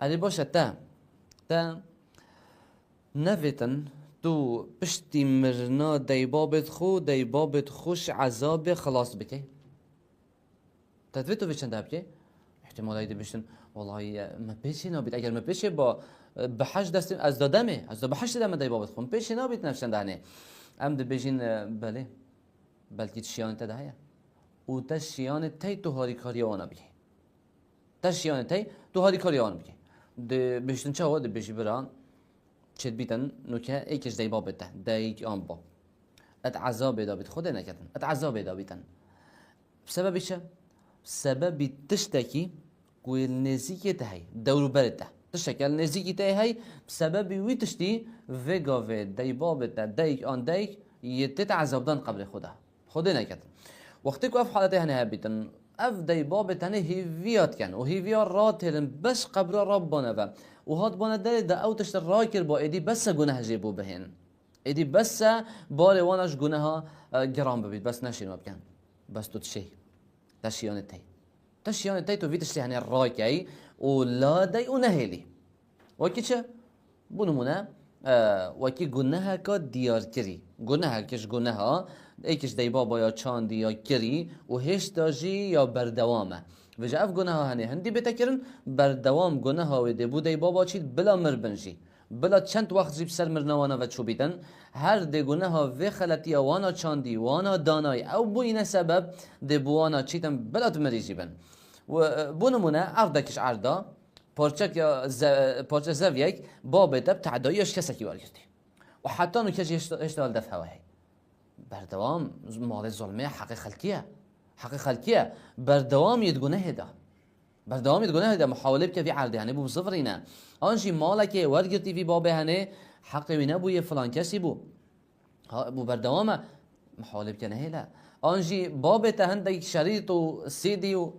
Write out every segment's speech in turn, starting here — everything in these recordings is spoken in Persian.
علی باشه تا نویتن تو پشتی مرنا دی بابت خوش عذاب خلاص بکی تدویتو بشن دابکی احتمال هایده بشن والله ما پیشی نابید اگر ما پیشی با بحش دستیم از دادمه از بحش دادم دی بابت خون پیشی نابید نفشن دهنه ام ده بجین بله بلکی شیان تدهیه و تا شیان تی تو هاری کاری آنا بگی تا شیان تی تو هاری کاری آنا بگی ده بشتن چه ده بجی بران چت بیتن نوکه ایکش دی بابت ده دیگ آن با ات عذاب دابید خود نکتن ات عذاب دابیدن بسبب چه سبب تشتكي كوي النزيكي تهي دورو برده تشتكي النزيكي تهي بسبب وي تشتي فيجا في داي بابتا دايك ان دايك يتتعذب دان قبل خدا نكت وقتك اف حالته هنا هابيتن اف داي بابتا هي فيات كان وهي فيات راتلن بس قبل ربنا ف وهاد بانا دا او تشت راكر با ايدي بس گناه جيبو بهن ايدي بس بالي واناش گناها جرام ببيت بس نشين وبكن بس تشي تشيان تي تو فيتش يعني الراكي ولا داي ونهلي وكي چه بونمونه وكي گناه کا دیار کری گناه کش گناه ایکش دی بابا یا چاندی یا کری و هش داجی یا بردوامه و جاف گناه هنی هندی بتکرن بردوام گناه و دی بود دی بابا چید بلا مربنجی بلا چند وقت زیب سر مرنوانا و چوبیدن هر دی گناه و خلطی وانا چاندی وانا دانای او بوین سبب دی بوانا چیتن بلا تمریزی بن و بونمونه عردکش عردا پارچک یا پارچه زویک باب دب تعدایش کسی وارگردی و حتی نو کسی اشتغال دفعه وای بردوام مال ظلمه حق خلقیه بردوام یدگونه ده بردوام یدگونه ده محاوله بکه فی عرده هنه بو صفرینه آنجی مالک وارگردی فی باب هنه حق وینه بو یه فلان کسی بو بردوام محاوله بکه نهیله آنجی باب تهنده شریط و سیدی و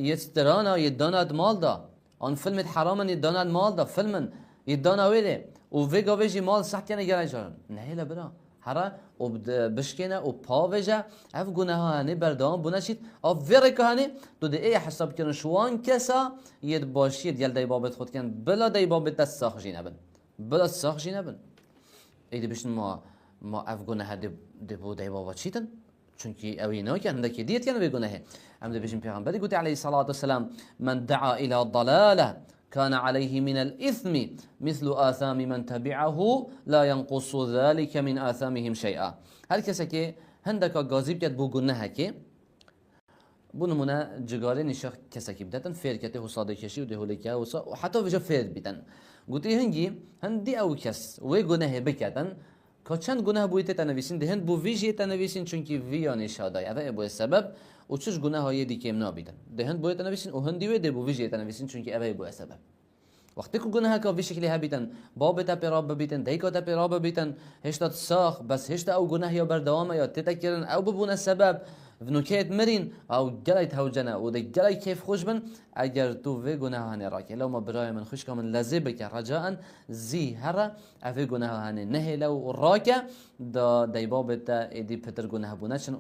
يسترانا يدانا مال دا آن فيلم حراما يدانا مال دا فيلم يدانا ويلي وفيجا فيجي مال صحتي انا جاي جارن نهيلا برا هرا وبشكينا وبافيجا اف گناه هاني بردام بنشيت اف فيريكا هاني تو دي اي حساب كن شوان كسا يد باشيت يل داي بابت خود كان بلا داي بابت دست ساخجي نبن بلا ساخجي نبن ايدي بشن ما اف گناه دي بو داي بابت شيتن چونکی اوینا که هندکی دیت کنه بگونه هم ده بيجين پیغمبری گوتی علیه الصلاة والسلام من دعا الى ضلاله كان عليه من الإثم مثل آثام من تبعه لا ينقص ذلك من آثامهم شيئا هر کسی که هندکا گازیب کرد بو گناه که بونمونه جگاره نشاخ کسی که بدتن فیر کته حساده کشی و دهولکه و حتی وجا فیر بیتن گوتی هندی او کس و گناه بکردن که چند گناه بویت تنویسین دهند بو ویژه تنویسین چونکی ویا نشادای اوه بو سبب و چش گناه های دیگه امنا بیدن دهند بویت تنویسین و هندی و ده بو ویژه تنویسین چونکی اوه بو سبب وقتی که گناه که به شکلی ها بیتن باب تا پیراب بیتن دیگه تا پیراب بیتن هشت ساخ بس هشت او گناه یا بردوام یا تتکرن او ببونه سبب ونوکیت مرین او گلای توجنه و ده گلای کیف خوش بن اگر تو و گناه هنی راکی لو ما برای من خوش کامن لذه بکر رجاء زی هر او گناه هنی نه لو راکه دا دی باب تا ایدی پتر گناه بونشن